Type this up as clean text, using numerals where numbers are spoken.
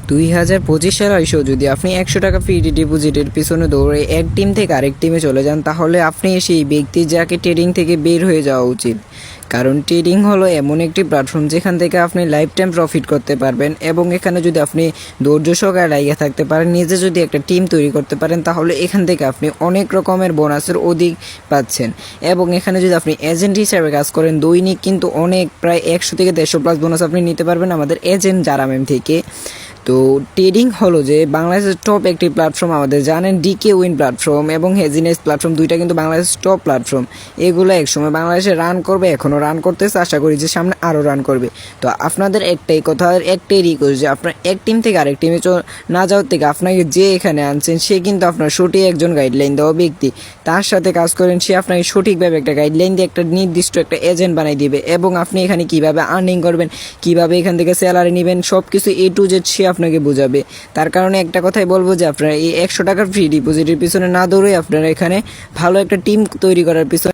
2025 সাল এসেও যদি আপনি 100 টাকা ফ্রি ডিপোজিটের পিছনে দৌড়ে এক টিম থেকে আরেক টিমে চলে যান, তাহলে আপনি সেই ব্যক্তি যাকে ট্রেডিং থেকে বের হয়ে যাওয়া উচিত। কারণ ট্রেডিং হলো এমন একটি প্ল্যাটফর্ম যেখান থেকে আপনি লাইফ টাইম প্রফিট করতে পারবেন, এবং এখানে যদি আপনি ধৈর্য সহকারে লাগিয়ে থাকতে পারেন, নিজে যদি একটা টিম তৈরি করতে পারেন, তাহলে এখান থেকে আপনি অনেক রকমের বোনাসের অধিক পাচ্ছেন। এবং এখানে যদি আপনি এজেন্ট হিসাবে কাজ করেন, দৈনিক কিন্তু অনেক প্রায় 100 থেকে 150 প্লাস বোনাস আপনি নিতে পারবেন আমাদের এজেন্ট জারামেম থেকে। তো ট্রেডিং হলো যে বাংলাদেশের টপ একটি প্ল্যাটফর্ম, আমাদের জানেন ডিকে উইন প্ল্যাটফর্ম এবং হেজিনেস প্ল্যাটফর্ম, দুইটা কিন্তু বাংলাদেশের টপ প্ল্যাটফর্ম। এগুলো একসময় বাংলাদেশে রান করবে, এখনও রান করতেছে, আশা করি যে সামনে আরও রান করবে। তো আপনাদের একটাই কথা, একটাই রিকোয়েস্ট যে আপনার এক টিম থেকে আরেক টিমে না যাওয়ার থেকে আপনাকে যে এখানে আনছেন সে কিন্তু আপনার সঠিক একজন গাইডলাইন দেওয়া ব্যক্তি, তার সাথে কাজ করেন, সে আপনাকে সঠিকভাবে একটা গাইডলাইন দিয়ে একটা নির্দিষ্ট একটা এজেন্ট বানিয়ে দিবে, এবং আপনি এখানে কিভাবে আর্নিং করবেন, কিভাবে এখান থেকে স্যালারি নেবেন, সব কিছু A to Z সে আপনাকে বোঝাবে। তার কারণে একটা কথাই বলবো যে আপনারা এই 100 টাকার ফ্রি ডিপোজিটের পিছনে না দৌড়ে আপনারা এখানে ভালো একটা টিম তৈরি করার পিছনে